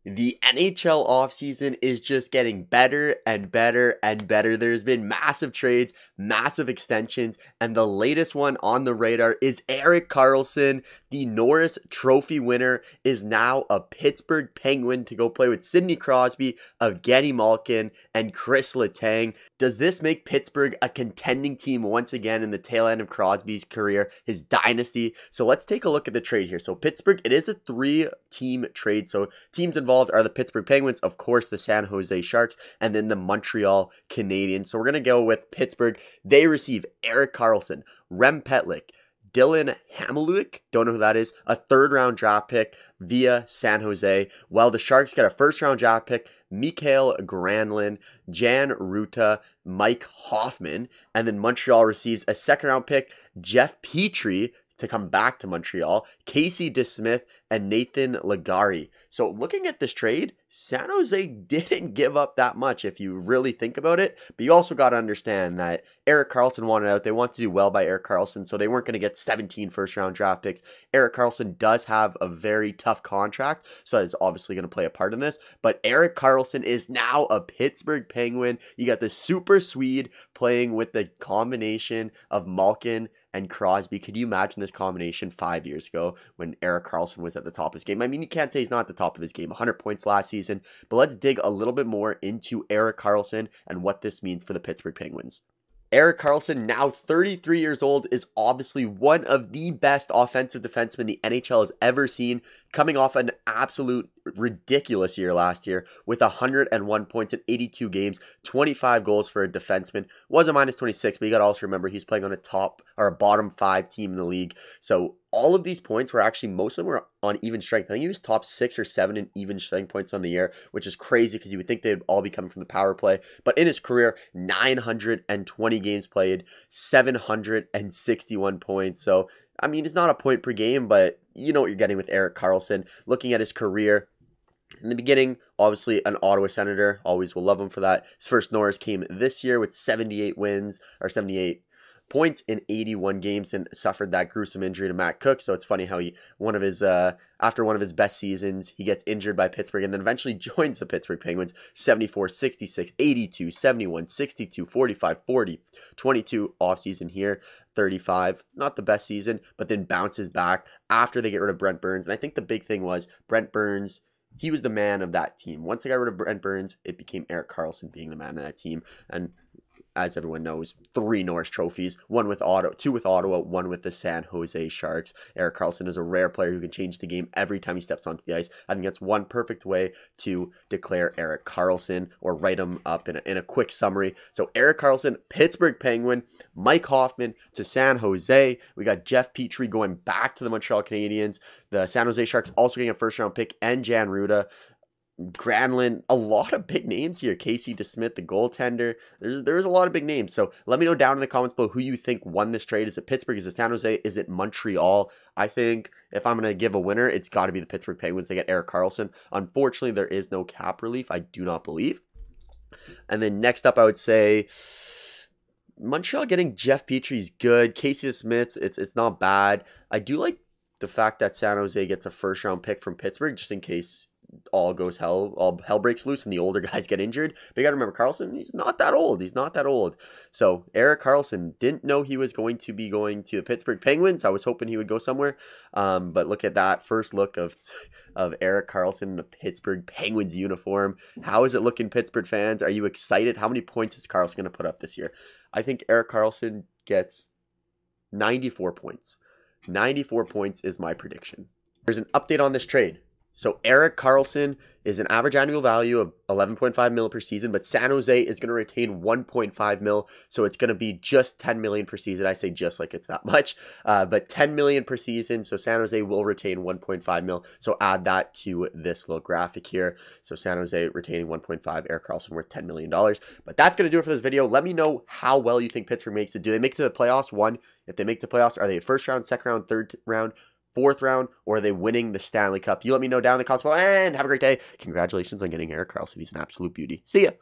The NHL offseason is just getting better and better and better. There's been massive trades, massive extensions, and the latest one on the radar is Erik Karlsson. The Norris Trophy winner is now a Pittsburgh Penguin to go play with Sidney Crosby, Evgeny Malkin, and Chris Letang. Does this make Pittsburgh a contending team once again in the tail end of Crosby's career, his dynasty? So let's take a look at the trade here. So Pittsburgh, it is a 3-team trade. So teams involved are the Pittsburgh Penguins, of course, the San Jose Sharks, and then the Montreal Canadiens. So we're going to go with Pittsburgh. They receive Erik Karlsson, Rem Petlik, Dylan Hameliuk, don't know who that is, a 3rd-round draft pick via San Jose, while the Sharks get a 1st-round draft pick, Mikael Granlund, Jan Ruta, Mike Hoffman, and then Montreal receives a 2nd-round pick, Jeff Petrie, to come back to Montreal, Casey DeSmith, and Nathan Legari. So looking at this trade, San Jose didn't give up that much if you really think about it, but you also got to understand that Erik Karlsson wanted out. They want to do well by Erik Karlsson, so they weren't going to get 17 first-round draft picks. Erik Karlsson does have a very tough contract, so that is obviously going to play a part in this, but Erik Karlsson is now a Pittsburgh Penguin. You got the super Swede playing with the combination of Malkin and Crosby. Could you imagine this combination 5 years ago when Erik Karlsson was at the top of his game? I mean, you can't say he's not at the top of his game. 100 points last season. But let's dig a little bit more into Erik Karlsson and what this means for the Pittsburgh Penguins. Erik Karlsson, now 33 years old, is obviously one of the best offensive defensemen the NHL has ever seen, coming off an absolute ridiculous year last year with 101 points in 82 games, 25 goals for a defenseman. Was a minus 26, but you got to also remember he's playing on a top or a bottom 5 team in the league. So all of these points were actually, most of them were on even strength. I think he was top 6 or 7 in even strength points on the year, which is crazy because you would think they'd all be coming from the power play. But in his career, 920 games played, 761 points. So, I mean, it's not a point per game, but you know what you're getting with Erik Karlsson. Looking at his career, in the beginning, obviously an Ottawa Senator. Always will love him for that. His first Norris came this year with 78 wins, or 78 points in 81 games, and suffered that gruesome injury to Matt Cook. So it's funny how after one of his best seasons, he gets injured by Pittsburgh and then eventually joins the Pittsburgh Penguins. 74, 66, 82, 71, 62, 45, 40, 22 offseason here, 35. Not the best season, but then bounces back after they get rid of Brent Burns. And I think the big thing was Brent Burns, he was the man of that team. Once they got rid of Brent Burns, it became Erik Karlsson being the man of that team. And as everyone knows, 3 Norris trophies, 2 with Ottawa, 1 with the San Jose Sharks. Erik Karlsson is a rare player who can change the game every time he steps onto the ice. I think that's one perfect way to declare Erik Karlsson or write him up in a quick summary. So Erik Karlsson, Pittsburgh Penguin, Mike Hoffman to San Jose. We got Jeff Petrie going back to the Montreal Canadiens. The San Jose Sharks also getting a 1st-round pick, and Jan Ruta. Granlund, a lot of big names here. Casey DeSmith, the goaltender. There's a lot of big names. So let me know down in the comments below who you think won this trade. Is it Pittsburgh? Is it San Jose? Is it Montreal? I think if I'm going to give a winner, it's got to be the Pittsburgh Penguins. They get Erik Karlsson. Unfortunately, there is no cap relief, I do not believe. And then next up, I would say Montreal getting Jeff Petrie is good. Casey DeSmith, it's not bad. I do like the fact that San Jose gets a 1st-round pick from Pittsburgh just in case all hell breaks loose and the older guys get injured. But you got to remember, Karlsson, he's not that old. So Erik Karlsson, didn't know he was going to be going to the Pittsburgh Penguins. I was hoping he would go somewhere. But look at that first look of Erik Karlsson in the Pittsburgh Penguins uniform. How is it looking, Pittsburgh fans? Are you excited? How many points is Karlsson going to put up this year? I think Erik Karlsson gets 94 points. 94 points is my prediction. There's an update on this trade. So Erik Karlsson is an average annual value of 11.5 mil per season, but San Jose is going to retain 1.5 mil, so it's going to be just 10 million per season. I say just like it's that much, but 10 million per season. So San Jose will retain 1.5 mil. So add that to this little graphic here. So San Jose retaining 1.5, Erik Karlsson worth $10 million. But that's going to do it for this video. Let me know how well you think Pittsburgh makes it. Do they make it to the playoffs? 1, if they make the playoffs, are they 1st round, 2nd round, 3rd round? 4th round, or are they winning the Stanley Cup? You let me know down in the comments below, and have a great day. Congratulations on getting Erik Karlsson. He's an absolute beauty. See ya.